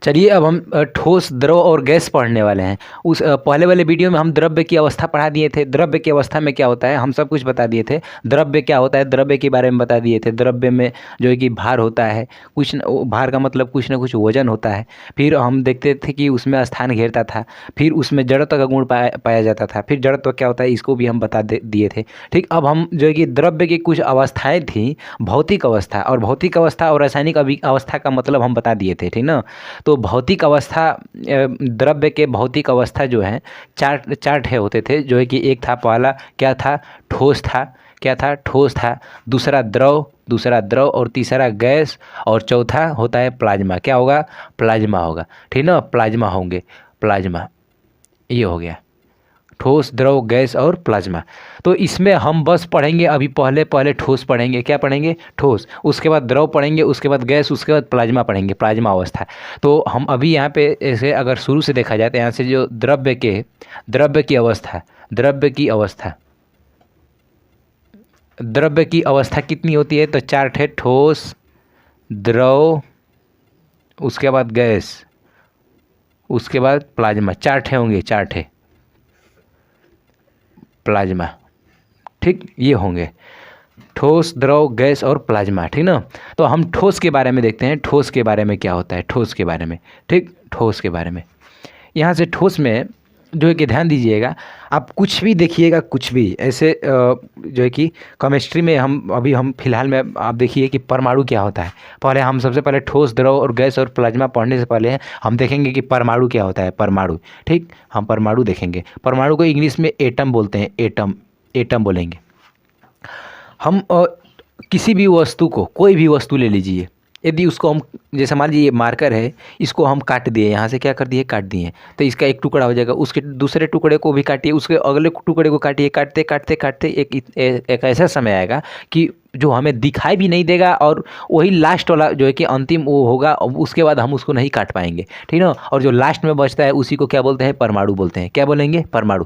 चलिए अब हम ठोस द्रव और गैस पढ़ने वाले हैं। उस पहले वाले वीडियो में हम द्रव्य की अवस्था पढ़ा दिए थे। द्रव्य की अवस्था में क्या होता है हम सब कुछ बता दिए थे। द्रव्य क्या होता है द्रव्य के बारे में बता दिए थे। द्रव्य में जो है कि भार होता है, कुछ भार का मतलब कुछ ना कुछ वजन होता है। फिर हम देखते थे कि उसमें स्थान घेरता था। फिर उसमें जड़त्व का गुण पाया जाता था। फिर जड़त्व क्या होता है इसको भी हम बता दिए थे। ठीक, अब हम जो है कि द्रव्य की कुछ अवस्थाएँ थी, भौतिक अवस्था और भौतिक अवस्था और रासायनिक अवस्था का मतलब हम बता दिए थे। ठीक ना। तो भौतिक अवस्था द्रव्य के भौतिक अवस्था जो है चार चार ठे होते थे। जो है कि एक था, पहला क्या था, ठोस था। क्या था, ठोस था। दूसरा द्रव और तीसरा गैस और चौथा होता है प्लाज्मा। क्या होगा, प्लाज्मा होगा। ठीक ना, प्लाज्मा होंगे, प्लाज्मा। ये हो गया ठोस, द्रव, गैस और प्लाज्मा। तो इसमें हम बस पढ़ेंगे अभी पहले ठोस पढ़ेंगे। क्या पढ़ेंगे, ठोस। उसके बाद द्रव पढ़ेंगे, उसके बाद गैस, उसके बाद प्लाज्मा पढ़ेंगे, प्लाज्मा अवस्था। तो हम अभी यहाँ पे ऐसे अगर शुरू से देखा जाए तो यहाँ से जो द्रव्य की अवस्था, द्रव्य की अवस्था कितनी होती है, तो चार ठे, ठोस, द्रव, उसके बाद गैस, उसके बाद प्लाज्मा। चार ठे होंगे, चार ठे प्लाज्मा। ठीक, ये होंगे ठोस, द्रव, गैस और प्लाज्मा। ठीक ना। तो हम ठोस के बारे में देखते हैं, ठोस के बारे में क्या होता है, ठोस के बारे में। ठीक, ठोस के बारे में यहाँ से ठोस में जो है कि ध्यान दीजिएगा, आप कुछ भी देखिएगा, कुछ भी ऐसे जो है कि केमिस्ट्री में हम फिलहाल में आप देखिए कि परमाणु क्या होता है। पहले हम सबसे पहले ठोस, द्रव और गैस और प्लाज्मा पढ़ने से पहले हम देखेंगे कि परमाणु क्या होता है, परमाणु। ठीक, हम परमाणु देखेंगे। परमाणु को इंग्लिश में एटम बोलते हैं, एटम, एटम बोलेंगे हम। किसी भी वस्तु को, कोई भी वस्तु ले लीजिए, यदि उसको हम, जैसे मान लीजिए ये मार्कर है, इसको हम काट दिए, यहाँ से क्या कर दिए, काट दिए, तो इसका एक टुकड़ा हो जाएगा। उसके दूसरे टुकड़े को भी काटिए, उसके अगले टुकड़े को काटिए। काटते काटते काटते एक ऐसा समय आएगा कि जो हमें दिखाई भी नहीं देगा और वही लास्ट वाला जो है कि अंतिम वो होगा। उसके बाद हम उसको नहीं काट पाएंगे। ठीक ना। और जो लास्ट में बचता है उसी को क्या बोलते हैं, परमाणु बोलते हैं। क्या बोलेंगे, परमाणु।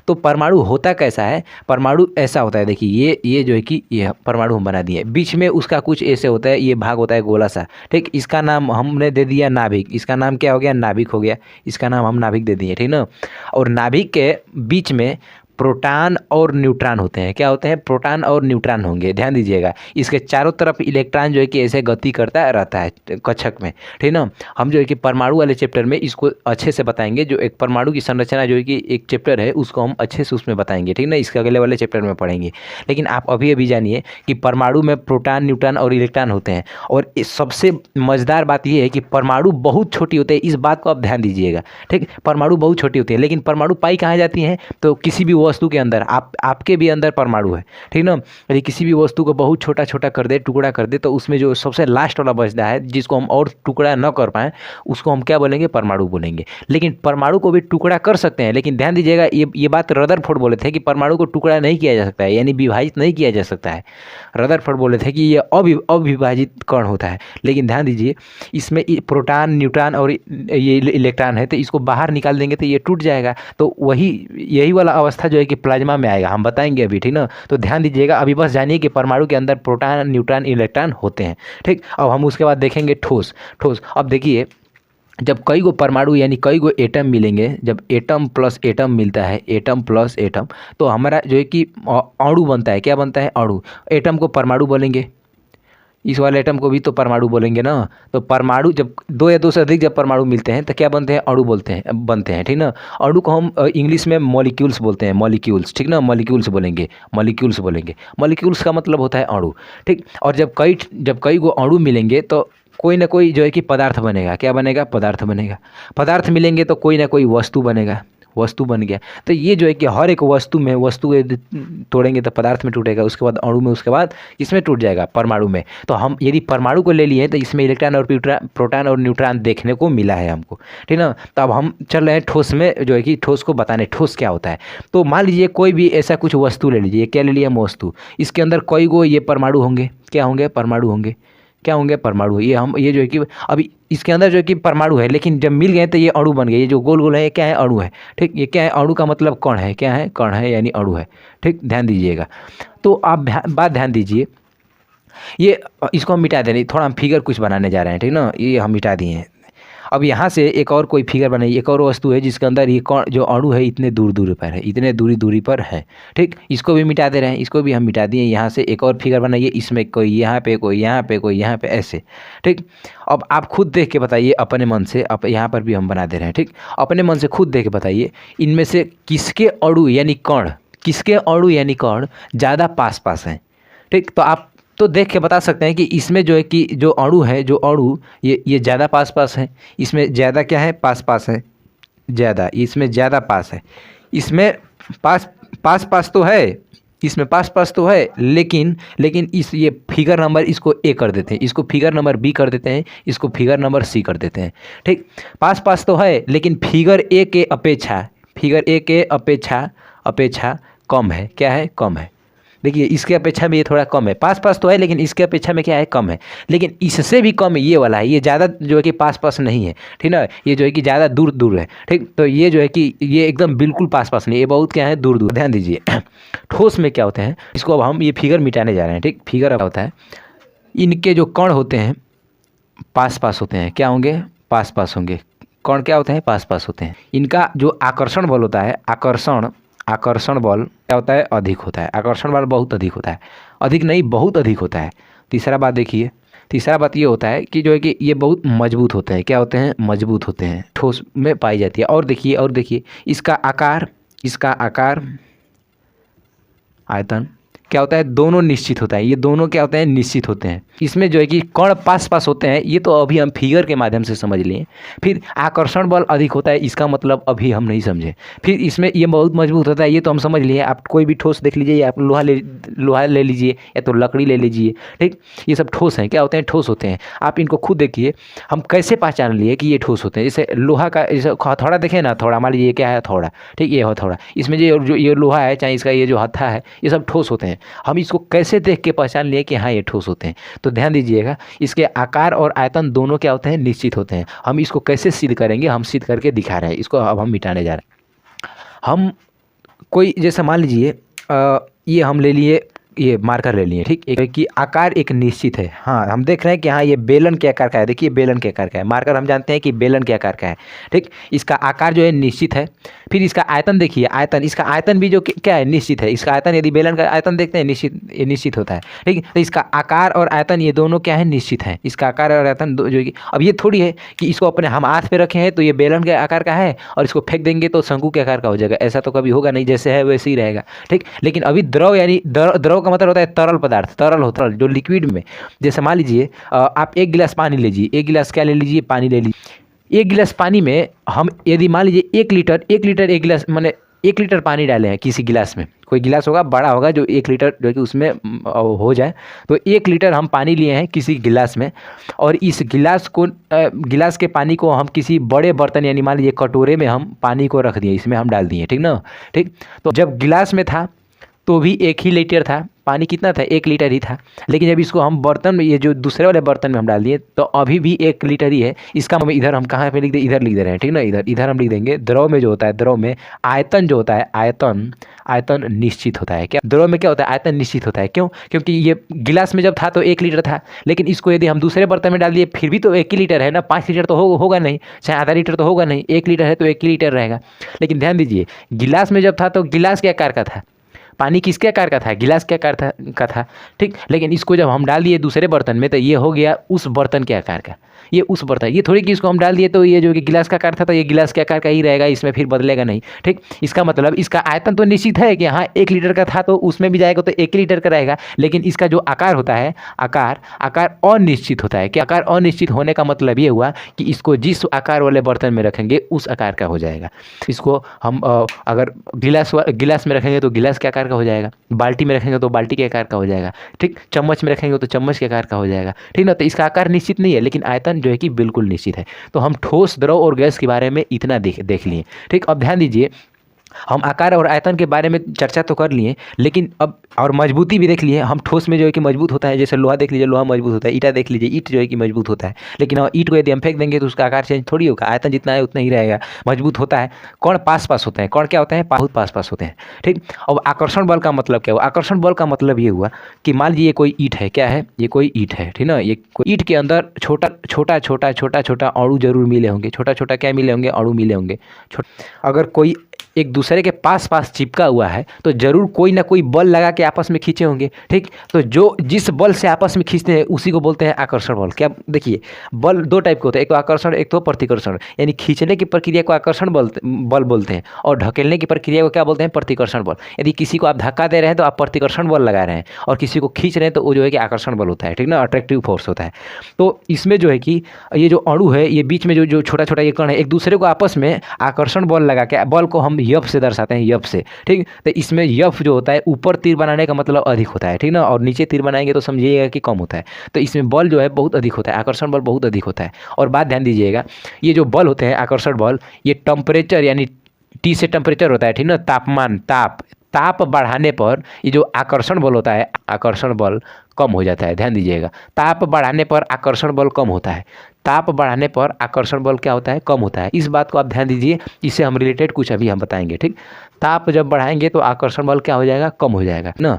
तो परमाणु होता कैसा है, परमाणु ऐसा होता है, देखिए ये जो है कि ये परमाणु हम बना दिए, बीच में उसका कुछ ऐसे होता है, ये भाग होता है गोला सा। ठीक, इसका नाम हमने दे दिया नाभिक। इसका नाम क्या हो गया, नाभिक हो गया। इसका नाम हम नाभिक दे दिए। ठीक ना। और नाभिक के बीच में प्रोटॉन और न्यूट्रॉन होते हैं। क्या होते हैं, प्रोटॉन और न्यूट्रॉन होंगे। ध्यान दीजिएगा, इसके चारों तरफ इलेक्ट्रॉन जो है कि ऐसे गति करता रहता है कक्षक में। ठीक ना। हम जो है कि परमाणु वाले चैप्टर में इसको अच्छे से बताएंगे। जो एक परमाणु की संरचना जो है कि एक चैप्टर है उसको हम अच्छे से उसमें बताएंगे। ठीक ना, इसके अगले वाले चैप्टर में पढ़ेंगे। लेकिन आप अभी जानिए कि परमाणु में प्रोटॉन, न्यूट्रॉन और इलेक्ट्रॉन होते हैं। और सबसे मज़ेदार बात यह है कि परमाणु बहुत छोटी होते हैं। इस बात को आप ध्यान दीजिएगा। ठीक, परमाणु बहुत छोटी होती है, लेकिन परमाणु पाई कहाँ जाती हैं, तो किसी भी वस्तु के अंदर, आपके भी अंदर परमाणु है। ठीक ना। यदि किसी भी वस्तु को बहुत छोटा छोटा कर दे, टुकड़ा कर दे, तो उसमें जो सबसे लास्ट वाला बचता है, जिसको हम और टुकड़ा न कर पाएँ, उसको हम क्या बोलेंगे, परमाणु बोलेंगे। लेकिन परमाणु को भी टुकड़ा कर सकते हैं, लेकिन ध्यान दीजिएगा ये बात रदरफोर्ड बोले थे कि परमाणु को टुकड़ा नहीं किया जा सकता है, यानी विभाजित नहीं किया जा सकता है। रदरफोर्ड बोले थे कि ये अविभाजित कण होता है। लेकिन ध्यान दीजिए, इसमें प्रोटॉन, न्यूट्रॉन और ये इलेक्ट्रॉन है, तो इसको बाहर निकाल देंगे तो ये टूट जाएगा। तो यही वाला अवस्था जो है कि प्लाज्मा में आएगा, हम बताएंगे अभी। ठीक ना। तो ध्यान दीजिएगा, अभी बस जानिए कि परमाणु के अंदर प्रोटॉन, न्यूट्रॉन, इलेक्ट्रॉन होते हैं। ठीक, अब हम उसके बाद देखेंगे ठोस। अब देखिए, जब कई गो परमाणु यानी कई गो एटम मिलेंगे, जब एटम प्लस एटम मिलता है, एटम प्लस एटम, तो हमारा जो है कि अणु बनता है। क्या बनता है, अणु। एटम को परमाणु बोलेंगे, इस वाले एटम को भी तो परमाणु बोलेंगे ना। तो परमाणु जब दो या दो से अधिक जब परमाणु मिलते हैं तो क्या बनते हैं, अणु बनते हैं। ठीक ना। अणु को हम इंग्लिश में मॉलिक्यूल्स बोलते हैं, मॉलिक्यूल्स। ठीक ना, मॉलिक्यूल्स बोलेंगे, मॉलिक्यूल्स बोलेंगे। मॉलिक्यूल्स का मतलब होता है अणु। ठीक, और जब कई गो अणु मिलेंगे तो कोई ना कोई जो है कि पदार्थ बनेगा। क्या बनेगा, पदार्थ बनेगा। पदार्थ मिलेंगे तो कोई ना कोई वस्तु बनेगा, वस्तु बन गया। तो ये जो है कि हर एक वस्तु में, वस्तु यदि तोड़ेंगे तो पदार्थ में टूटेगा, उसके बाद अणु में, उसके बाद इसमें टूट जाएगा, परमाणु में। तो हम यदि परमाणु को ले लिए तो इसमें इलेक्ट्रॉन और प्रोटॉन और न्यूट्रॉन देखने को मिला है हमको। ठीक ना। तो अब हम चल रहे हैं ठोस में, जो है कि ठोस को बताने, ठोस क्या होता है। तो मान लीजिए कोई भी ऐसा कुछ वस्तु ले लीजिए। क्या ले लिया, वस्तु। इसके अंदर कई गो ये परमाणु होंगे। क्या होंगे, परमाणु होंगे। क्या होंगे, परमाणु। ये जो है कि अभी इसके अंदर जो है कि परमाणु है, लेकिन जब मिल गए तो ये अणु बन गए। ये जो गोल गोल है ये क्या है, अणु है। ठीक, ये क्या है, अणु का मतलब कण है। क्या है, कण है, यानी अणु है। ठीक, ध्यान दीजिएगा। तो आप बात ध्यान दीजिए, ये इसको हम मिटा दे रहे, थोड़ा हम फिगर कुछ बनाने जा रहे हैं। ठीक ना, ये हम मिटा दिए हैं। अब यहाँ से एक और कोई फिगर बनाइए, एक और वस्तु है जिसके अंदर ये कौन जो अणु है इतने दूर दूरी पर है, इतने दूरी पर है। ठीक, इसको भी मिटा दे रहे हैं, इसको भी हम मिटा दिए। यहाँ से एक और फिगर बनाइए, इसमें कोई यहाँ पे, कोई यहाँ पे, कोई यहाँ पे, ऐसे। ठीक, अब आप खुद देख के बताइए अपने मन से, अब यहाँ पर भी हम बना दे रहे हैं। ठीक, अपने मन से खुद देख के बताइए इनमें से किसके अणु यानी कण, किसके अणु यानी कण ज़्यादा पास पास हैं। ठीक, तो आप तो देख के बता सकते हैं कि इसमें जो है कि जो अणु है, जो अणु ये ज़्यादा पास पास है, इसमें ज़्यादा क्या है, पास पास है, ज़्यादा, इसमें ज़्यादा पास है, इसमें पास पास पास तो है, इसमें पास पास तो है, लेकिन इस ये फिगर नंबर इसको ए कर देते हैं, इसको फिगर नंबर बी कर देते हैं, इसको फिगर नंबर सी कर देते हैं। ठीक, पास पास तो है लेकिन फिगर ए के अपेक्षा, फिगर ए के अपेक्षा कम है। क्या है, कम है। देखिए इसके अपेक्षा में ये थोड़ा कम है, पास पास तो है लेकिन इसके अपेक्षा में क्या है, कम है। लेकिन इससे भी कम ये वाला है, ये ज़्यादा जो है कि पास पास नहीं है। ठीक ना, ये जो है कि ज़्यादा दूर दूर है। ठीक, तो ये जो है कि ये एकदम बिल्कुल पास पास नहीं, ये बहुत क्या है, दूर दूर। ध्यान दीजिए ठोस में क्या होते हैं, इसको अब हम ये फिगर मिटाने जा रहे हैं। ठीक, फिगर अब होता है, इनके जो कण होते हैं पास पास होते हैं। क्या होंगे, पास पास होंगे। कण क्या होते हैं, पास पास होते हैं। इनका जो आकर्षण बल होता है, आकर्षण बल क्या होता है, अधिक होता है। आकर्षण बल बहुत अधिक होता है, अधिक नहीं बहुत अधिक होता है। तीसरा बात देखिए, तीसरा बात ये होता है कि जो है कि ये बहुत मजबूत होते हैं। क्या होते हैं, मजबूत होते हैं, ठोस में पाई जाती है। और देखिए इसका आकार आयतन क्या होता है, दोनों निश्चित होता है। ये दोनों क्या होते हैं, निश्चित होते हैं। इसमें जो है कि कण पास पास होते हैं, ये तो अभी हम फिगर के माध्यम से समझ लिए। फिर आकर्षण बल अधिक होता है, इसका मतलब अभी हम नहीं समझे। फिर इसमें ये बहुत मजबूत होता है, ये तो हम समझ लिए। आप कोई भी ठोस देख लीजिए, आप लोहा ले लीजिए या तो लकड़ी ले लीजिए। ठीक, ये सब ठोस हैं। क्या होते हैं, ठोस होते हैं। आप इनको खुद देखिए, हम कैसे पहचान लिए कि ये ठोस होते हैं। जैसे लोहा का, जैसे हथौड़ा देखें ना, हथौड़ा मान लीजिए ये क्या है, हथौड़ा। ठीक, ये हथौड़ा, इसमें जो ये लोहा है, चाहे इसका ये जो हत्था है, ये सब ठोस होते हैं। हम इसको कैसे देख के पहचान लिए कि हाँ ये ठोस होते हैं। तो ध्यान दीजिएगा, इसके आकार और आयतन दोनों क्या होते हैं, निश्चित होते हैं। हम इसको कैसे सिद्ध करेंगे, हम सिद्ध करके दिखा रहे हैं। इसको अब हम मिटाने जा रहे हैं। हम कोई जैसे मान लीजिए ये हम ले लिए, ये मार्कर ले लिए। ठीक, एक कि आकार एक निश्चित है। हाँ, हम देख रहे हैं कि हाँ ये बेलन के आकार का है। देखिए बेलन के आकार का है, मार्कर हम जानते हैं कि बेलन के आकार का है। ठीक, इसका आकार जो है निश्चित है। फिर इसका आयतन देखिए, आयतन, इसका आयतन भी जो क्या है, निश्चित है। इसका आयतन, यदि बेलन का आयतन देखते हैं, ये निश्चित होता है। ठीक, तो इसका आकार और आयतन ये दोनों क्या है, निश्चित है। इसका आकार और आयतन जो कि अब ये थोड़ी है कि इसको अपने हम हाथ पे रखे हैं तो ये बेलन के आकार का है और इसको फेंक देंगे तो शंकु के आकार का हो जाएगा। ऐसा तो कभी होगा नहीं, जैसे है वैसे ही रहेगा। ठीक, लेकिन अभी द्रव यानी द्रव का मतलब होता है तरल पदार्थ, तरल होता है जो लिक्विड में। जैसे मान लीजिए आप एक गिलास पानी लीजिए, एक गिलास क्या ले लीजिए, पानी ले लीजिए। एक गिलास पानी में हम यदि मान लीजिए एक लीटर एक गिलास माने 1 लीटर पानी डाले हैं किसी गिलास में, कोई गिलास होगा बड़ा होगा जो 1 लीटर जो कि उसमें हो जाए, तो 1 लीटर हम पानी लिए हैं किसी गिलास में, और इस गिलास के पानी को हम किसी बड़े बर्तन यानी मान लीजिए कटोरे में हम पानी को रख दिए, इसमें हम डाल दिए। ठीक ना, ठीक, तो जब गिलास में था तो भी 1 ही लीटर था, पानी कितना था, 1 लीटर ही था। लेकिन जब इसको हम बर्तन में, ये जो दूसरे वाले बर्तन में हम डाल दिए, तो अभी भी 1 लीटर ही है। इसका हम इधर हम कहाँ पे लिख दे, इधर लिख दे रहे हैं। ठीक ना, इधर हम लिख देंगे द्रव में जो होता है, द्रव में आयतन जो होता है, आयतन निश्चित होता है। क्या द्रव में क्या होता है, आयतन निश्चित होता है। क्यों, क्योंकि ये गिलास में जब था तो 1 लीटर था, लेकिन इसको यदि हम दूसरे बर्तन में डाल दिए फिर भी तो 1 ही लीटर है ना, 5 लीटर तो होगा नहीं, चाहे आधा लीटर तो होगा नहीं, 1 लीटर है तो 1 ही लीटर रहेगा। लेकिन ध्यान दीजिए, गिलास में जब था तो गिलास के आकार का था, पानी किसके आकार का था, गिलास के आकार का था। ठीक, लेकिन इसको जब हम डाल दिए दूसरे बर्तन में तो ये हो गया उस बर्तन के आकार का, ये उस बर्तन, ये थोड़ी कि इसको हम डाल दिए तो ये जो कि गिलास का आकार था तो ये गिलास के आकार का ही रहेगा, इसमें फिर बदलेगा नहीं। ठीक, इसका मतलब इसका आयतन तो निश्चित है कि हाँ 1 लीटर का था तो उसमें भी जाएगा तो 1 लीटर का रहेगा, लेकिन इसका जो आकार होता है, आकार अनिश्चित होता है। कि आकार अनिश्चित होने का मतलब ये हुआ कि इसको जिस आकार वाले बर्तन में रखेंगे उस आकार का हो जाएगा। इसको हम अगर गिलास में रखेंगे तो गिलास के आकार का हो जाएगा, बाल्टी में रखेंगे तो बाल्टी के आकार का हो जाएगा। ठीक, चम्मच में रखेंगे तो चम्मच के आकार का हो जाएगा। ठीक ना, तो इसका आकार निश्चित नहीं है लेकिन आयतन जो है कि बिल्कुल निश्चित है। तो हम ठोस, द्रव और गैस के बारे में इतना देख लिए। ठीक, अब ध्यान दीजिए, हम आकार और आयतन के बारे में चर्चा तो कर लिए, लेकिन अब और मजबूती भी देख लिए हम। ठोस में जो है कि मजबूत होता है, जैसे लोहा देख लीजिए, लोहा मजबूत होता है। ईटा देख लीजिए, ईट जो है कि मजबूत होता है। लेकिन ईट को यदि हम फेंक देंगे तो उसका आकार चेंज थोड़ी होगा, आयतन जितना है उतना ही रहेगा, मजबूत होता है। कण पास पास होते हैं। कण क्या होते हैं? बहुत पास पास होते हैं। ठीक। अब आकर्षण बल का मतलब क्या हुआ? आकर्षण बल का मतलब ये हुआ कि मान लीजिए कोई ईंट है। क्या है? ये कोई ईंट है, ठीक ना। ये कोई ईंट के अंदर छोटा छोटा छोटा छोटा छोटा अणु जरूर मिले होंगे। छोटा छोटा क्या मिले होंगे? अणु मिले होंगे। अगर कोई एक दूसरे के पास पास चिपका हुआ है तो जरूर कोई ना कोई बल लगा के आपस में खींचे होंगे। ठीक। तो जो जिस बल से आपस में खींचते हैं उसी को बोलते हैं आकर्षण बल। क्या? देखिए, बल दो टाइप के होते हैं, एक तो आकर्षण, एक तो प्रतिकर्षण। यानी खींचने की प्रक्रिया को आकर्षण बल बोलते हैं और ढकेलने की प्रक्रिया को क्या बोलते हैं? प्रतिकर्षण बल। यदि किसी को आप धक्का दे रहे हैं तो आप प्रतिकर्षण बल लगा रहे हैं, और किसी को खींच रहे हैं तो वो जो है कि आकर्षण बल होता है। ठीक ना, अट्रैक्टिव फोर्स होता है। तो इसमें जो है कि ये जो अणु है, ये बीच में जो छोटा छोटा ये कण है, एक दूसरे को आपस में आकर्षण बल लगा के, बल को हम यफ से दर्शाते हैं, यफ से। ठीक। तो इसमें यफ जो होता है, ऊपर तीर बनाने का मतलब अधिक होता है, ठीक ना, और नीचे तीर बनाएंगे तो समझिएगा कि कम होता है। तो इसमें बल जो है बहुत अधिक होता है, आकर्षण बल बहुत अधिक होता है। और बात ध्यान दीजिएगा, ये जो बल होते हैं आकर्षण बल, ये टेम्परेचर यानी टी से टेम्परेचर होता है, ठीक ना, तापमान, ताप बढ़ाने पर ये जो आकर्षण बल होता है, आकर्षण बल कम हो जाता है। ध्यान दीजिएगा, ताप बढ़ाने पर आकर्षण बल कम होता है। ताप बढ़ाने पर आकर्षण बल क्या होता है? कम होता है। इस बात को आप ध्यान दीजिए, इससे हम रिलेटेड कुछ अभी हम बताएंगे। ठीक। ताप जब बढ़ाएंगे तो आकर्षण बल क्या हो जाएगा? कम हो जाएगा ना।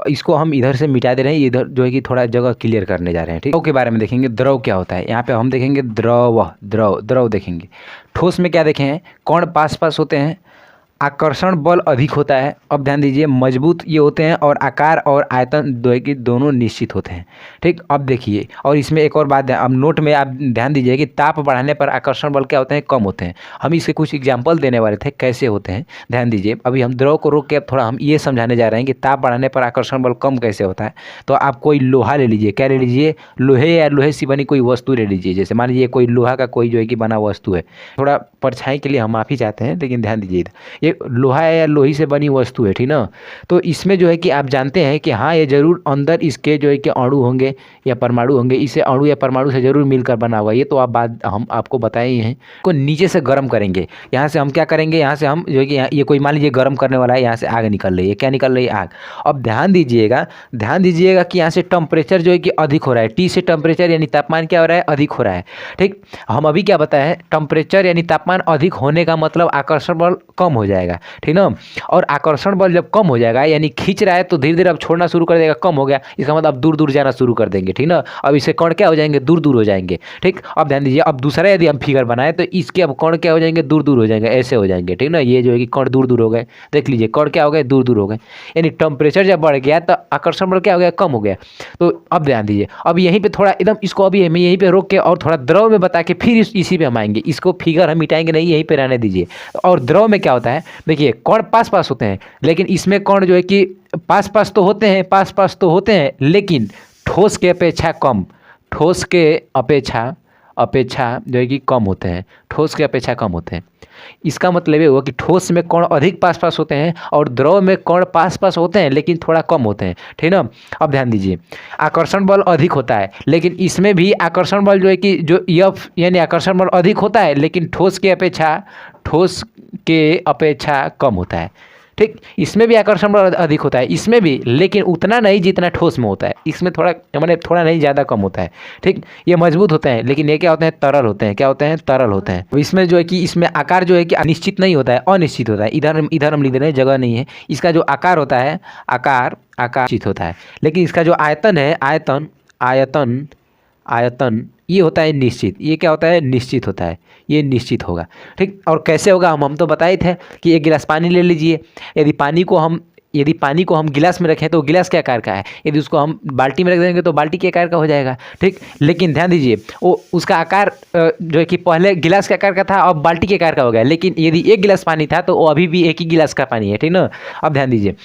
इसको हम इधर से मिटा दे रहे हैं, इधर जो है कि थोड़ा जगह क्लियर करने जा रहे हैं। ठीक। द्रव के बारे में देखेंगे, द्रव क्या होता है। यहाँ पे हम देखेंगे द्रव, द्रव द्रव देखेंगे। ठोस में क्या देखें हैं? कण पास पास होते हैं, आकर्षण बल अधिक होता है। अब ध्यान दीजिए, मजबूत ये होते हैं, और आकार और आयतन दोनों निश्चित होते हैं। ठीक। अब देखिए, और इसमें एक और बात, अब नोट में आप ध्यान दीजिए कि ताप बढ़ाने पर आकर्षण बल क्या होते हैं? कम होते हैं। हम इसके कुछ एग्जाम्पल देने वाले थे, कैसे होते हैं। ध्यान दीजिए, अभी हम द्रव को रोक के अब थोड़ा हम ये समझाने जा रहे हैं कि ताप बढ़ाने पर आकर्षण बल कम कैसे होता है। तो आप कोई लोहा ले लीजिए। क्या ले लीजिए? लोहे या लोहे से बनी कोई वस्तु ले लीजिए। जैसे मान लीजिए कोई लोहा का कोई जो है कि बना वस्तु है। थोड़ा परछाई के लिए हम माफ़ी चाहते हैं, लेकिन ध्यान दीजिए, ये लोहा या लोही से बनी वस्तु है, ठीक ना। तो इसमें जो है कि आप जानते हैं कि हाँ, ये जरूर अंदर इसके जो है कि अणु होंगे या परमाणु होंगे। इसे अणु या परमाणु से जरूर मिलकर बना हुआ। ये तो आप बात हम आपको बताए ही हैं। को नीचे से गर्म करेंगे। यहाँ से हम क्या करेंगे? यहाँ से हम जो है कि ये कोई मान लीजिए गर्म करने वाला है, यहाँ से आग निकल रही है। क्या निकल रही है? आग। अब ध्यान दीजिएगा कि यहाँ से टेम्परेचर जो है कि अधिक हो रहा है। टी से टेम्परेचर यानी तापमान क्या हो रहा है? अधिक हो रहा है। ठीक। हम अभी क्या बताया है? टेम्परेचर यानी तापमान अधिक होने का मतलब आकर्षण बल कम हो जाएगा, ठीक ना। और आकर्षण बल जब कम हो जाएगा, यानी खींच रहा है तो धीरे धीरे अब छोड़ना शुरू कर देगा, कम हो गया, इसका मतलब अब दूर दूर जाना शुरू कर देंगे, ठीक ना। अब इससे कण क्या हो जाएंगे? दूर दूर हो जाएंगे। ठीक। अब ध्यान दीजिए, अब दूसरा यदि हम फिगर बनाए तो इसके अब कण क्या हो जाएंगे? दूर दूर हो जाएंगे, ऐसे हो जाएंगे, ठीक ना। ये जो है कि कण दूर दूर हो गए। देख लीजिए, कण क्या हो गए? दूर दूर हो गए। यानी टेम्परेचर जब बढ़ गया तो आकर्षण बल क्या हो गया? कम हो गया। तो अब ध्यान दीजिए, अब यहीं पे थोड़ा एकदम इसको अभी हम यहीं पे रोक के और थोड़ा द्रव में बता के फिर इसी पे हम आएंगे। इसको फिगर हम मिटाएंगे नहीं, यहीं पे रहने दीजिए। और द्रव में क्या होता है? देखिए, कण पास पास होते हैं, लेकिन इसमें कण जो है कि पास पास तो होते हैं, लेकिन ठोस के अपेक्षा कम। ठोस के अपेक्षा जो है कि कम होते हैं। ठोस के अपेक्षा कम होते हैं। इसका मतलब ये हुआ कि ठोस में कण अधिक पास पास होते हैं और द्रव में कण पास पास होते हैं लेकिन थोड़ा कम होते हैं, ठीक ना। अब ध्यान दीजिए, आकर्षण बल अधिक होता है, लेकिन इसमें भी आकर्षण बल जो है कि जो यफ यानी आकर्षण बल अधिक होता है, लेकिन ठोस के अपेक्षा कम होता है। ठीक। इसमें भी आकर्षण बल अधिक होता है, इसमें भी, लेकिन उतना नहीं जितना ठोस में होता है। इसमें थोड़ा नहीं, ज़्यादा कम होता है। ठीक। ये मजबूत होते हैं, लेकिन ये क्या होते हैं? तरल होते हैं। क्या होते हैं? तरल होते हैं। तो इसमें जो है कि इसमें आकार जो है कि निश्चित नहीं होता है, अनिश्चित होता है। इधर हम लिख रहे हैं, जगह नहीं है। इसका जो आकार होता है, आकार निश्चित होता है, लेकिन इसका जो आयतन है, आयतन ये होता है निश्चित। ये क्या होता है? निश्चित होता है। ये निश्चित होगा। ठीक। और कैसे होगा? हम तो बताए थे कि एक गिलास पानी ले लीजिए। यदि पानी को हम गिलास में रखें तो गिलास के आकार का है। यदि उसको हम बाल्टी में रख देंगे तो बाल्टी के आकार का हो जाएगा। ठीक। लेकिन ध्यान दीजिए, वो उसका आकार जो है कि पहले गिलास के आकार का था, अब बाल्टी के आकार का हो गया। लेकिन यदि एक गिलास पानी था तो वो अभी भी एक ही गिलास का पानी है, ठीक ना। अब ध्यान दीजिए,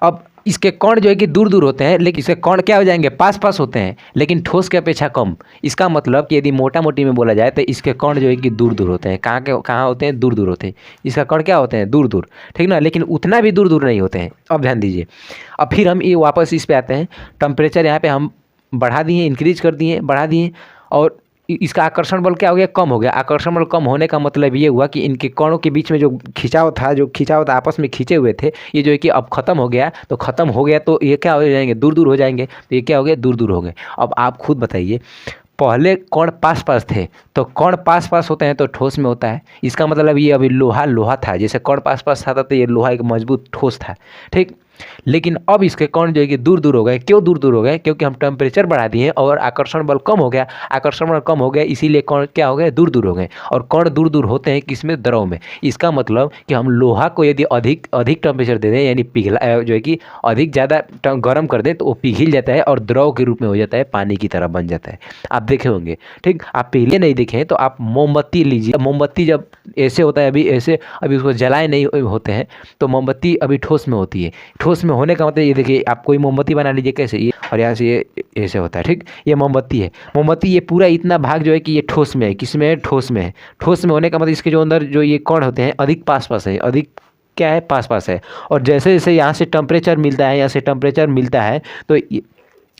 अब इसके कण जो है कि दूर दूर होते हैं, लेकिन इसके कण क्या हो जाएंगे? पास पास होते हैं, लेकिन ठोस के अपेक्षा कम। इसका मतलब कि यदि मोटा मोटी में बोला जाए तो इसके कण जो है कि दूर दूर होते हैं। कहाँ होते हैं? दूर दूर होते हैं। इसका कण क्या होते हैं? दूर दूर, ठीक ना, लेकिन उतना भी दूर दूर नहीं होते हैं। अब ध्यान दीजिए, अब फिर हम ये वापस इस पे आते हैं। टेम्परेचर यहाँ पे हम बढ़ा दिए, इंक्रीज कर दिए, बढ़ा दिए, और इसका आकर्षण बल क्या हो गया, कम हो गया। आकर्षण बल कम होने का मतलब ये हुआ कि इनके कणों के बीच में जो खिंचाव था आपस में खींचे हुए थे, ये जो है कि अब खत्म हो गया। तो खत्म हो गया तो ये क्या हो जाएंगे, दूर दूर हो जाएंगे। तो ये क्या हो गया, दूर दूर हो गए। अब आप खुद बताइए, पहले कण पास पास थे, तो कण पास पास होते हैं तो ठोस में होता है। इसका मतलब ये अभी लोहा लोहा था, जैसे कण पास पास था तो ये लोहा एक मजबूत ठोस था, ठीक। लेकिन अब इसके कण जो है कि दूर दूर हो गए। क्यों दूर दूर हो गए, क्योंकि हम टेम्परेचर बढ़ा दिए और आकर्षण बल कम हो गया। आकर्षण बल कम हो गया, इसीलिए कण क्या हो गए, दूर दूर हो गए। और कण दूर दूर होते हैं किसमें, द्रव में। इसका मतलब कि हम लोहा को यदि अधिक अधिक टेम्परेचर दे दें, यानी पिघला जो है कि अधिक ज़्यादा गर्म कर दें, तो वो पिघल जाता है और द्रव के रूप में हो जाता है, पानी की तरह बन जाता है। आप देखे होंगे, ठीक। आप पहले नहीं देखें तो आप मोमबत्ती लीजिए। मोमबत्ती जब ऐसे होता है, अभी ऐसे, अभी उसको जलाए नहीं होते हैं, तो मोमबत्ती अभी ठोस में होती है। ठोस में होने का मतलब ये देखिए, आप कोई मोमबत्ती बना लीजिए, कैसे, ये और यहाँ से ये ऐसे होता है, ठीक। ये मोमबत्ती है। मोमबत्ती ये पूरा इतना भाग जो है कि ये ठोस में है। किस में है, ठोस में है। ठोस में होने का मतलब इसके जो अंदर जो ये कण होते हैं अधिक पास पास है, अधिक क्या है, पास पास है। और जैसे जैसे यहाँ से टेम्परेचर मिलता है, यहाँ से टेम्परेचर मिलता है, तो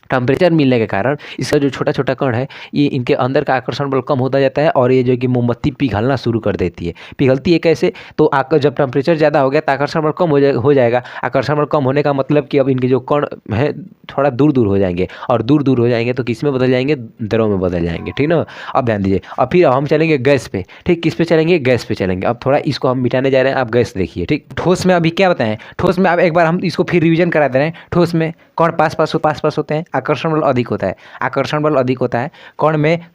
टेम्परेचर मिलने के कारण इसका जो छोटा छोटा कण है, ये इनके अंदर का आकर्षण बल कम होता जाता है और ये जो है कि मोमबत्ती पिघलना शुरू कर देती है। पिघलती है कैसे, तो जब टेम्परेचर ज़्यादा हो गया तो आकर्षण बल कम हो जाएगा। आकर्षण बल कम होने का मतलब कि अब इनके जो कण है थोड़ा दूर दूर हो जाएंगे, और दूर दूर हो जाएंगे तो किस में बदल जाएंगे, द्रव में बदल जाएंगे, ठीक ना। अब ध्यान दीजिए, अब फिर हम चलेंगे गैस पे, ठीक। किस पे चलेंगे, गैस पे चलेंगे। अब थोड़ा इसको हम मिटाने जा रहे हैं, आप गैस देखिए, ठीक। ठोस में अभी क्या बताएं, ठोस में अब एक बार हम इसको फिर रिवीजन करा दे रहे हैं। ठोस में कण पास पास होते हैं, आकर्षण बल अधिक होता है। आकर्षण बल अधिक होता है कण में।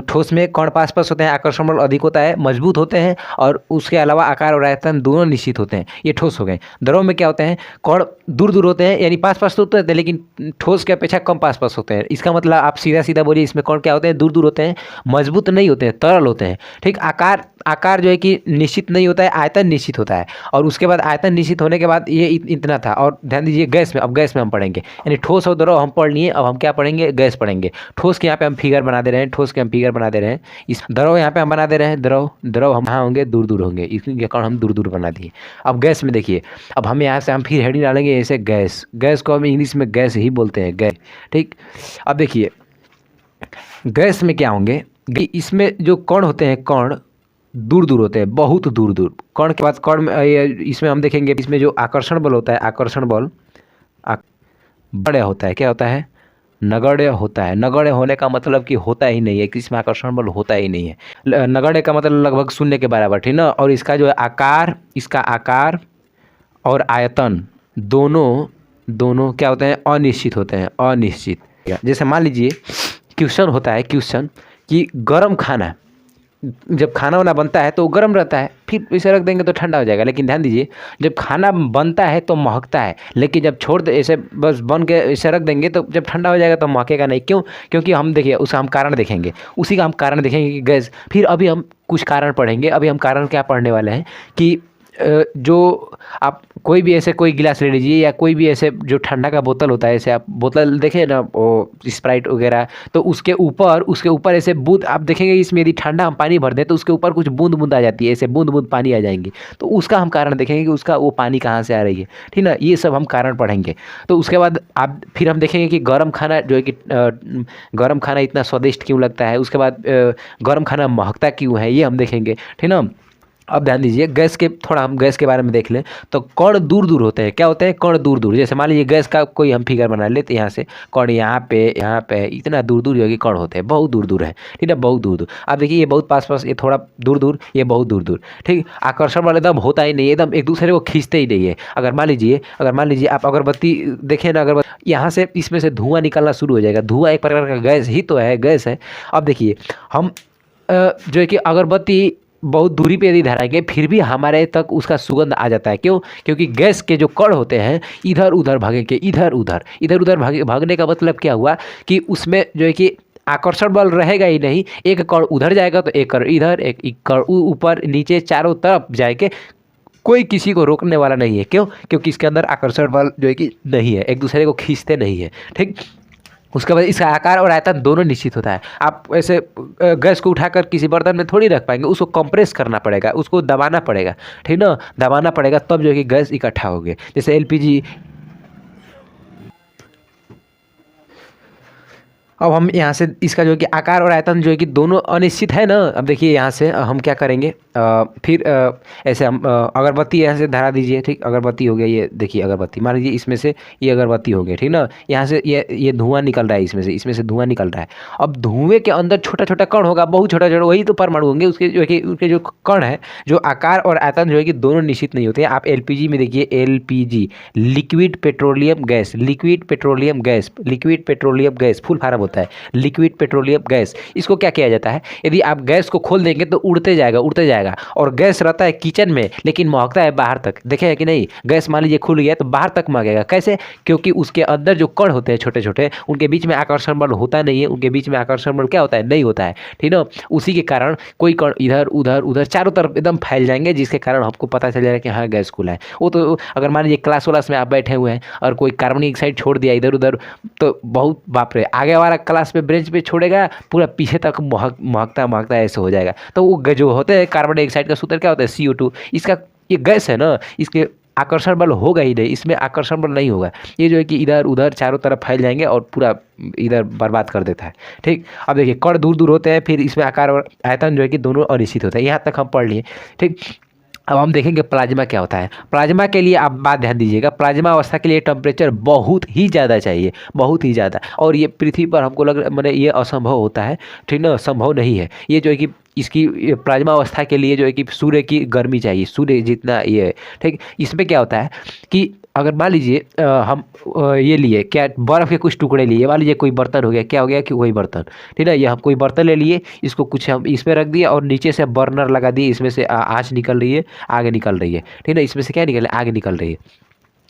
ठोस में कण पास पास होते हैं, आकर्षण बल अधिक होता है, मजबूत होते हैं, और उसके अलावा आकार और आयतन दोनों निश्चित होते हैं। ये ठोस हो गए। द्रव में क्या होते हैं, कण दूर दूर होते हैं, यानी पास पास तो होते हैं लेकिन ठोस के अपेक्षा कम पास पास होते हैं। इसका मतलब आप सीधा सीधा बोलिए, इसमें कण क्या होते हैं, दूर दूर होते हैं, मजबूत नहीं होते हैं, तरल होते हैं, ठीक। आकार जो है कि निश्चित नहीं होता है, आयतन निश्चित होता है। और उसके बाद आयतन निश्चित होने के बाद ये इतना था। और ध्यान दीजिए गैस में, अब गैस में हम पढ़ेंगे, यानी ठोस और द्रव हम पढ़ लिए, अब हम क्या पढ़ेंगे, गैस पढ़ेंगे। ठोस के यहाँ पे हम फिगर बना दे रहे हैं, ठोस के हम फिगर बना दे रहे हैं। इस द्रव यहाँ पे हम बना दे रहे हैं, द्रव हम यहाँ होंगे, दूर दूर होंगे, इसके कारण हम दूर दूर बना दिए। अब गैस में देखिए, अब हम यहाँ से हम फिर हेडिंग डालेंगे ऐसे, गैस को हम इंग्लिश में गैस ही बोलते हैं, गैस, ठीक। अब देखिए गैस में क्या होंगे, इसमें जो कण होते हैं, कण दूर दूर होते हैं, बहुत दूर दूर। कण के बाद कण में इसमें हम देखेंगे, इसमें जो आकर्षण बल होता है, आकर्षण बल बड़े होता है, क्या होता है, नगण्य होता है। नगण्य होने का मतलब कि होता ही नहीं है, कि इसमें आकर्षण बल होता ही नहीं है। नगण्य का मतलब लगभग शून्य के बराबर, ठीक ना। और इसका जो आकार, इसका आकार और आयतन दोनों क्या होते हैं, अनिश्चित होते हैं, अनिश्चित। जैसे मान लीजिए क्वेश्चन होता है, क्वेश्चन कि गर्म खाना, जब खाना वाना बनता है तो गर्म रहता है, फिर इसे रख देंगे तो ठंडा हो जाएगा। लेकिन ध्यान दीजिए, जब खाना बनता है तो महकता है, लेकिन जब छोड़ दे ऐसे बस बन के ऐसे रख देंगे तो जब ठंडा हो जाएगा तो महकेगा नहीं। क्यों, क्योंकि हम देखिए उसका हम कारण देखेंगे, उसी का हम कारण देखेंगे कि गैस। फिर अभी हम कुछ कारण पढ़ेंगे। अभी हम कारण क्या पढ़ने वाले हैं कि जो आप कोई भी ऐसे कोई गिलास ले लीजिए, या कोई भी ऐसे जो ठंडा का बोतल होता है, ऐसे आप बोतल देखें ना, वो स्प्राइट वगैरह, तो उसके ऊपर ऐसे बूंद आप देखेंगे, इसमें यदि ठंडा हम पानी भर दें तो उसके ऊपर कुछ बूंद बूंद आ जाती है, ऐसे बूंद बूंद पानी आ जाएंगी। तो उसका हम कारण देखेंगे कि उसका वो पानी कहाँ से आ रही है, ठीक ना। ये सब हम कारण पढ़ेंगे। तो उसके बाद फिर हम देखेंगे कि गर्म खाना जो है कि गर्म खाना इतना स्वादिष्ट क्यों लगता है। उसके बाद गर्म खाना महकता क्यों है, ये हम देखेंगे, ठीक ना। अब ध्यान दीजिए, हम गैस के बारे में देख लें। तो कण दूर दूर होते हैं, क्या होते हैं, कण दूर दूर। जैसे मान लीजिए गैस का कोई हम फिगर बना लेते, यहाँ से कण यहाँ पे इतना दूर दूर जो कि कण होते हैं, बहुत दूर दूर है, ठीक है, बहुत दूर दूर। आप देखिए ये बहुत पास पास, ये थोड़ा दूर दूर, ये बहुत दूर दूर, ठीक। आकर्षण बल एकदम होता ही नहीं है, एकदम एक दूसरे को खींचते ही नहीं है। अगर मान लीजिए आप अगरबत्ती देखें ना, अगरबत्ती यहाँ से इसमें से धुआं निकलना शुरू हो जाएगा। धुआं एक प्रकार का गैस ही तो है, गैस है। अब देखिए हम जो है कि अगरबत्ती बहुत दूरी पे यदि धराएंगे, फिर भी हमारे तक उसका सुगंध आ जाता है। क्यों, क्योंकि गैस के जो कण होते हैं इधर उधर भागेंगे, इधर उधर भागने का मतलब क्या हुआ कि उसमें जो है कि आकर्षण बल रहेगा ही नहीं। एक कण उधर जाएगा तो एक कण इधर, एक कण ऊपर नीचे, चारों तरफ जाएंगे, कोई किसी को रोकने वाला नहीं है। क्यों, क्योंकि इसके अंदर आकर्षण बल जो है कि नहीं है, एक दूसरे को खींचते नहीं है, ठीक। उसके बाद इसका आकार और आयतन दोनों निश्चित होता है। आप ऐसे गैस को उठाकर किसी बर्तन में थोड़ी रख पाएंगे, उसको कंप्रेस करना पड़ेगा, उसको दबाना पड़ेगा, ठीक ना। दबाना पड़ेगा तब जो है कि गैस इकट्ठा हो गया। जैसे एलपीजी। अब हम यहाँ से इसका जो है कि आकार और आयतन जो है कि दोनों अनिश्चित है ना। अब देखिए यहाँ से हम क्या करेंगे, फिर ऐसे हम अगरबत्ती यहाँ से धरा दीजिए, ठीक। अगरबत्ती हो गया, ये देखिए अगरबत्ती, मान लीजिए इसमें से ये अगरबत्ती हो गया, ठीक ना। यहाँ से ये धुआं निकल रहा है, इसमें से धुआं निकल रहा है। अब धुएं के अंदर छोटा छोटा कण होगा, बहुत छोटा छोटा, वही तो परमाणु होंगे। उसके जो है कि उनके जो कण है, जो आकार और आयतन जो है कि दोनों निश्चित नहीं होते हैं। आप एलपीजी में देखिए, LPG liquid petroleum gas, liquid petroleum gas, liquid petroleum gas full form होता है लिक्विड पेट्रोलियम गैस। इसको क्या किया जाता है, यदि आप गैस को खोल देंगे तो उड़ते जाएगा, और गैस रहता है किचन में लेकिन महकता है बाहर तक, देखे है कि नहीं। गैस मान लीजिए खुल गया तो बाहर तक महकेगा, कैसे? क्योंकि उसके अंदर जो कण होते हैं छोटे छोटे, उनके बीच में आकर्षण बल होता नहीं है, उनके बीच में आकर्षण बल क्या होता है, नहीं होता है, ठीक ना। उसी के कारण कोई कण इधर उधर चारों तरफ एकदम फैल जाएंगे, जिसके कारण हमको पता चल जाएगा कि हाँ गैस खुला है। वो तो अगर मान लीजिए क्लास में आप बैठे हुए हैं और कोई कार्बन डाइऑक्साइड छोड़ दिया इधर उधर, तो बहुत बाप रे, आगे वाला क्लास पे ब्रेंच पे छोड़ेगा, पूरा पीछे तक महकता ऐसे हो जाएगा। तो वो जो होते हैं कार्बन डाइऑक्साइड का सूत्र क्या होता है, CO2। इसका ये गैस है ना, इसके आकर्षण बल होगा ही नहीं, इसमें आकर्षण बल नहीं होगा। ये जो है कि इधर उधर चारों तरफ फैल जाएंगे और पूरा इधर बर्बाद कर देता है, ठीक। अब देखिए कण दूर दूर होते हैं, फिर इसमें आकार और आयतन जो है कि दोनों अनिश्चित होता है। यहाँ तक हम पढ़ लिए, ठीक। अब हम देखेंगे प्लाज्मा क्या होता है। प्लाज्मा के लिए आप बात ध्यान दीजिएगा, प्लाज्मा अवस्था के लिए टेम्परेचर बहुत ही ज़्यादा चाहिए, बहुत ही ज़्यादा। और ये पृथ्वी पर हमको लग मैंने ये असंभव होता है, ठीक ना, संभव नहीं है। ये जो है कि इसकी प्लाज्मा अवस्था के लिए जो है कि सूर्य की गर्मी चाहिए, सूर्य जितना ये है, ठीक। इसमें क्या होता है कि अगर मान लीजिए हम ये लिए क्या, बर्फ़ के कुछ टुकड़े लिए, मान लीजिए कोई बर्तन हो गया, क्या हो गया कि वही बर्तन, ठीक है। ये हम कोई बर्तन ले लिए, इसको कुछ हम इसमें रख दिए और नीचे से बर्नर लगा दिए, इसमें से आँच निकल रही है, आगे निकल रही है, ठीक है। इसमें से क्या निकल रहा है, आगे निकल रही है।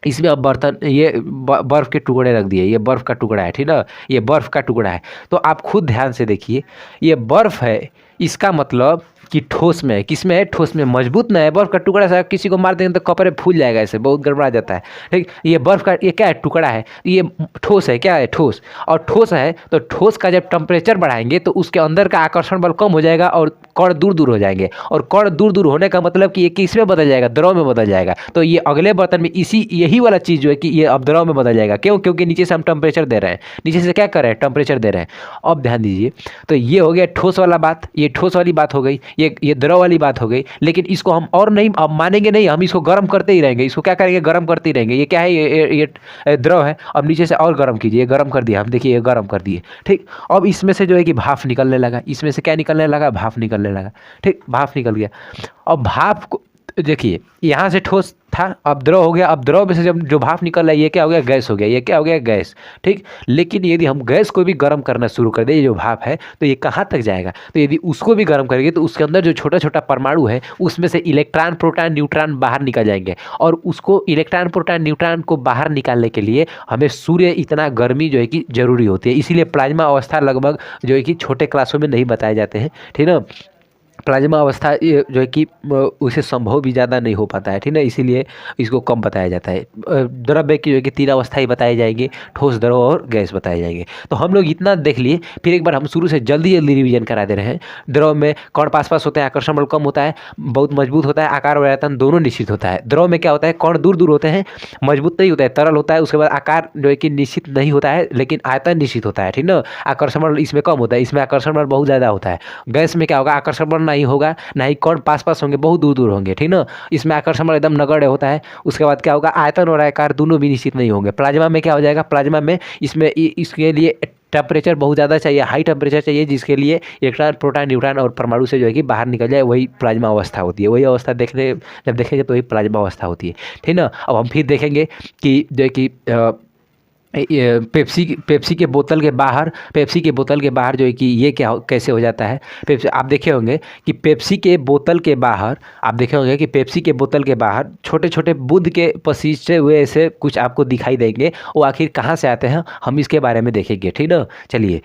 इसमें अब बर्तन, ये बर्फ़ के टुकड़े रख दिए, ये बर्फ़ का टुकड़ा है, ठीक ना, ये बर्फ़ का टुकड़ा है। तो आप खुद ध्यान से देखिए, ये बर्फ़ है, इसका मतलब कि ठोस में है। किस में है, ठोस में, मजबूत ना है। बर्फ़ का टुकड़ा सा किसी को मार देंगे तो कपड़े फूल जाएगा, ऐसे बहुत गड़बड़ा जाता है, ठीक। ये बर्फ़ का ये क्या है, टुकड़ा है, ये ठोस है, क्या है, ठोस। और ठोस है तो ठोस का जब टेम्परेचर बढ़ाएंगे तो उसके अंदर का आकर्षण बल कम हो जाएगा और कण दूर दूर हो जाएंगे। और कण दूर दूर होने का मतलब कि ये किस में बदल जाएगा, द्रव में बदल जाएगा। तो ये अगले बर्तन में यही वाला चीज़ जो है कि ये अब द्रव में बदल जाएगा। क्यों? क्योंकि नीचे से हम टेम्परेचर दे रहे हैं, नीचे से क्या कर रहे हैं, टेम्परेचर दे रहे हैं। अब ध्यान दीजिए, तो ये हो गया ठोस वाला बात, ये ठोस वाली बात हो गई, ये द्रव वाली बात हो गई। लेकिन इसको हम और नहीं अब मानेंगे नहीं, हम इसको गर्म करते ही रहेंगे। इसको क्या करेंगे, गर्म करते ही रहेंगे। ये क्या है, ये द्रव है। अब नीचे से और गर्म कीजिए, गर्म कर दिया हम, देखिए ये गर्म कर दिए, ठीक। अब इसमें से जो है कि भाप निकलने लगा, इसमें से क्या निकलने लगा, भाप निकलने लगा, ठीक। भाप निकल गया। अब भाप को देखिए, यहाँ से ठोस था, अब द्रव हो गया। अब द्रव में से जब जो भाप निकल रहा है, ये क्या हो गया, गैस हो गया। ये क्या हो गया, गैस, ठीक। लेकिन यदि हम गैस को भी गर्म करना शुरू कर दें, ये जो भाप है, तो ये कहाँ तक जाएगा। तो यदि उसको भी गर्म करेंगे तो उसके अंदर जो छोटा छोटा परमाणु है, उसमें से इलेक्ट्रॉन प्रोटॉन न्यूट्रॉन बाहर निकल जाएंगे। और उसको इलेक्ट्रॉन प्रोटॉन न्यूट्रॉन को बाहर निकालने के लिए हमें सूर्य इतना गर्मी जो है कि जरूरी होती है। इसीलिए प्लाज्मा अवस्था लगभग जो है कि छोटे क्लासों में नहीं बताए जाते हैं, ठीक ना। प्लाज्मा अवस्था ये जो है कि उसे संभव भी ज़्यादा नहीं हो पाता है, ठीक है। इसीलिए इसको कम बताया जाता है। द्रव्य की जो है कि 3 अवस्थाएं बताई जाएंगी, ठोस, द्रव और गैस बताए जाएंगे। तो हम लोग इतना देख लिए। फिर एक बार हम शुरू से जल्दी रिवीजन करा दे रहे हैं। द्रव में कण पास होते हैं, आकर्षण बल कम होता है, बहुत मजबूत होता है, आकार और आयतन दोनों निश्चित होता है। द्रव में क्या होता है, कण दूर दूर होते हैं, मजबूत नहीं होता है, तरल होता है। उसके बाद आकार जो है कि निश्चित नहीं होता है, लेकिन आयतन निश्चित होता है, ठीक ना। आकर्षण बल इसमें कम होता है, इसमें आकर्षण बल बहुत ज़्यादा होता है। गैस में क्या होगा, आकर्षण बल नहीं होगा, ना ही कण पास होंगे, बहुत दूर दूर होंगे, ठीक ना। इसमें आकर्षण बल एकदम नगण्य होता है। उसके बाद क्या होगा, आयतन और आकार दोनों भी निश्चित नहीं होंगे। प्लाज्मा में क्या हो जाएगा, प्लाज्मा में इसमें इसके लिए टेम्परेचर बहुत ज़्यादा चाहिए, हाई टेम्परेचर चाहिए, जिसके लिए इलेक्ट्रॉन प्रोटॉन न्यूट्रॉन और परमाणु से जो है कि बाहर निकल जाए, वही प्लाज्मा अवस्था होती है। वही अवस्था जब देखेंगे तो वही प्लाज्मा अवस्था होती है, ठीक ना। अब हम फिर देखेंगे कि जो है कि पेप्सी के बोतल के बाहर जो है कि ये क्या कैसे हो जाता है। पेप्सी आप देखे होंगे कि पेप्सी के बोतल के बाहर छोटे छोटे बुद्ध के पसीजे हुए ऐसे कुछ आपको दिखाई देंगे। वो आखिर कहाँ से आते हैं, हम इसके बारे में देखेंगे, ठीक ना। चलिए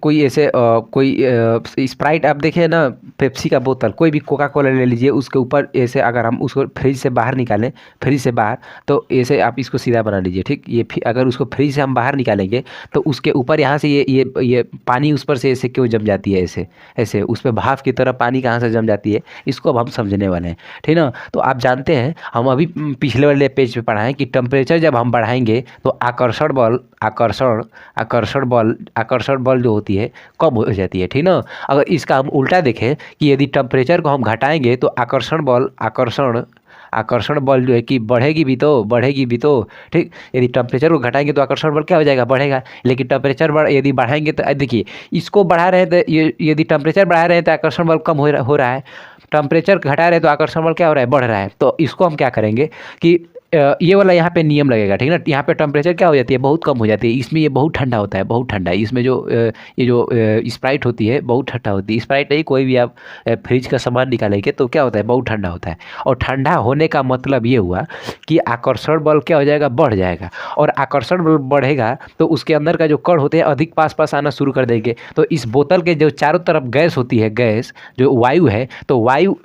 कोई ऐसे कोई स्प्राइट आप देखे ना, पेप्सी का बोतल, कोई भी कोका कोला ले लीजिए, उसके ऊपर ऐसे अगर हम उसको फ्रिज से बाहर निकालें, फ्रिज से बाहर, तो ऐसे आप इसको सीधा बना लीजिए, ठीक। ये अगर उसको फ्रिज से हम बाहर निकालेंगे तो उसके ऊपर यहाँ से ये पानी उस पर से ऐसे क्यों जम जाती है, ऐसे ऐसे उस पर भाप की तरह पानी कहाँ से जम जाती है, इसको अब हम समझने वाले हैं, ठीक ना। तो आप जानते हैं, हम अभी पिछले वाले पेज पे पढ़ा है कि टेम्परेचर जब हम बढ़ाएंगे तो आकर्षण बल जो होती है कम हो जाती है, ठीक ना। अगर इसका हम उल्टा देखें कि यदि टेम्परेचर को हम घटाएंगे तो आकर्षण बल जो है कि बढ़ेगी भी तो, ठीक। यदि टेम्परेचर को घटाएंगे तो आकर्षण बल क्या हो जाएगा, बढ़ेगा। लेकिन यदि बढ़ाएंगे तो देखिए, इसको बढ़ा रहे हैं तो यदि टेम्परेचर बढ़ा रहे हैं तो आकर्षण बल कम हो रहा है, टेम्परेचर घटा रहे हैं तो आकर्षण बल क्या हो रहा है, बढ़ रहा है। तो इसको हम क्या करेंगे कि ये वाला यहाँ पे नियम लगेगा, ठीक ना। यहाँ पे टेम्परेचर क्या हो जाती है, बहुत कम हो जाती है, इसमें ये बहुत ठंडा होता है, बहुत ठंडा। इसमें जो ये जो स्प्राइट होती है बहुत ठंडा होती है। स्प्राइट नहीं, कोई भी आप फ्रिज का सामान निकालेंगे तो क्या होता है, बहुत ठंडा होता है। और ठंडा होने का मतलब ये हुआ कि आकर्षण बल क्या हो जाएगा, बढ़ जाएगा। और आकर्षण बल बढ़ेगा तो उसके अंदर का जो कण होते हैं अधिक पास आना शुरू कर देंगे। तो इस बोतल के जो चारों तरफ गैस होती है, गैस जो वायु है, तो वायु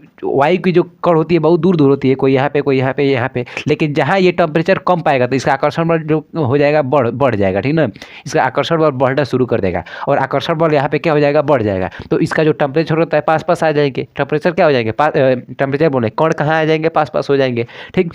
की जो कण होती है बहुत दूर होती है, कोई यहाँ पे, कोई यहाँ पे। लेकिन जहाँ ये टेम्परेचर कम पाएगा तो इसका आकर्षण बल जो हो जाएगा बढ़ जाएगा, ठीक ना। इसका आकर्षण बल बढ़ना शुरू कर देगा और आकर्षण बल यहाँ पे क्या हो जाएगा, बढ़ जाएगा। तो इसका जो टेम्परेचर होता है पास आ जाएंगे, टेम्परेचर क्या हो जाएंगे, टेम्परेचर बोले कण कहाँ आ जाएंगे, पास हो जाएंगे, ठीक।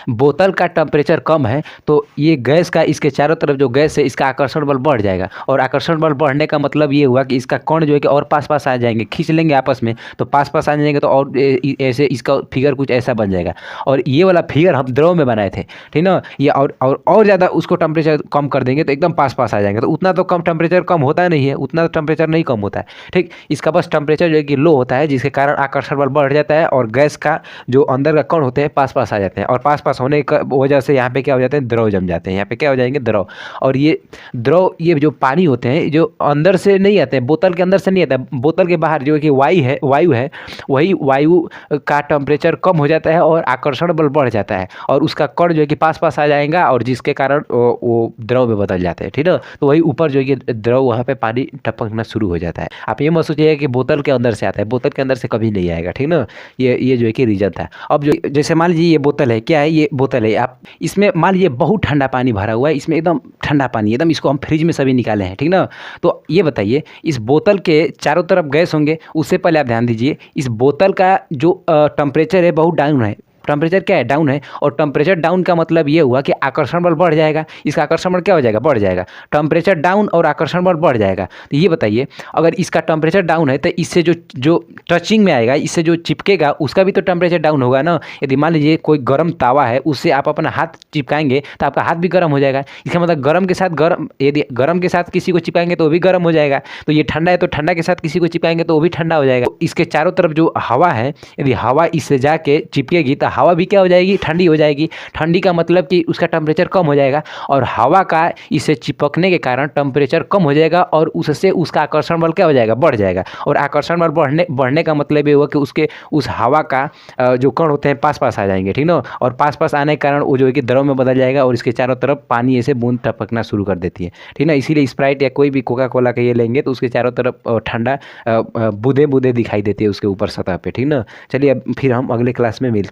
बोतल का टेम्परेचर कम है तो ये गैस का, इसके चारों तरफ जो गैस है इसका आकर्षण बल बढ़ जाएगा। और आकर्षण बल बढ़ने का मतलब ये हुआ कि इसका कण जो है कि और पास आ जाएंगे, खींच लेंगे आपस में, तो पास आ जाएंगे तो और ऐसे इसका फिगर कुछ ऐसा बन जाएगा। और ये वाला फिगर हम द्रव में बनाए थे, ठीक ना। ये और ज़्यादा उसको टेम्परेचर कम कर देंगे तो एकदम पास आ जाएंगे। तो उतना तो कम टेम्परेचर कम होता नहीं है, उतना टेम्परेचर नहीं कम होता है, ठीक। इसका बस टेम्परेचर जो है कि लो होता है, जिसके कारण आकर्षण बल बढ़ जाता है और गैस का जो अंदर का कण होते हैं पास आ जाते हैं। और पास होने की वजह से यहाँ पे क्या हो जाते हैं, द्रव जम जाते हैं, यहाँ पे क्या हो जाएंगे, द्रव। और ये द्रव, ये जो पानी होते हैं जो अंदर से नहीं आते हैं, बोतल के अंदर से नहीं आता है, बोतल के बाहर जो कि वायु है, वही वायु का टेम्परेचर कम हो जाता है और आकर्षण बल बढ़ जाता है और उसका कण जो है कि पास आ जाएगा और जिसके कारण वो द्रव में बदल जाते हैं, ठीक है। तो वही ऊपर जो है कि द्रव, वहाँ पे पानी टपकना शुरू हो जाता है। आप ये मत सोचिए कि बोतल के अंदर से आता है, बोतल के अंदर से कभी नहीं आएगा, ठीक ना। ये जो है कि रीजन था। अब जो जैसे मान लीजिए ये बोतल है, क्या है, ये बोतल है, आप इसमें मान लीजिए बहुत ठंडा पानी भरा हुआ है, इसमें एकदम ठंडा पानी, एकदम इसको हम फ्रिज में सभी निकाले हैं, ठीक ना। तो ये बताइए, इस बोतल के चारों तरफ गैस होंगे, उससे पहले आप ध्यान दीजिए इस बोतल का जो टेम्परेचर है बहुत डाउन है, टेम्परेचर क्या है, डाउन है। और टेम्परेचर डाउन का मतलब ये हुआ कि आकर्षण बल बढ़ जाएगा, इसका आकर्षण बल क्या हो जाएगा, बढ़ जाएगा। टेम्परेचर डाउन और आकर्षण बल बढ़ जाएगा। तो ये बताइए, अगर इसका टेम्परेचर डाउन है तो इससे जो टचिंग में आएगा, इससे जो चिपकेगा उसका भी तो टेम्परेचर डाउन होगा ना। यदि मान लीजिए कोई गर्म तावा है, उससे आप अपना हाथ चिपकाएंगे तो आपका हाथ भी गर्म हो जाएगा। इसका मतलब गर्म के साथ गर्म, यदि गर्म के साथ किसी को चिपकाएंगे तो वो भी गर्म हो जाएगा। तो ये ठंडा है तो ठंडा के साथ किसी को चिपकाएंगे तो वो भी ठंडा हो जाएगा। तो इसके चारों तरफ जो हवा है, यदि हवा इससे जाके चिपकेगी तो हवा भी क्या हो जाएगी, ठंडी हो जाएगी। ठंडी का मतलब कि उसका टेम्परेचर कम हो जाएगा और हवा का इससे चिपकने के कारण टेम्परेचर कम हो जाएगा और उससे उसका आकर्षण बल क्या हो जाएगा, बढ़ जाएगा। और आकर्षण बल बढ़ने का मतलब ये हुआ कि उसके उस हवा का जो कण होते हैं पास आ जाएंगे, ठीक ना। और पास आने के कारण वो जो है कि द्रव में बदल जाएगा और इसके चारों तरफ पानी ऐसे बूंद टपकना शुरू कर देती है, ठीक ना। इसीलिए स्प्राइट या कोई भी कोका कोला का ये लेंगे तो उसके चारों तरफ ठंडा बूंदे दिखाई देती है उसके ऊपर सतह पे, ठीक ना। चलिए अब फिर हम अगले क्लास में मिलते हैं।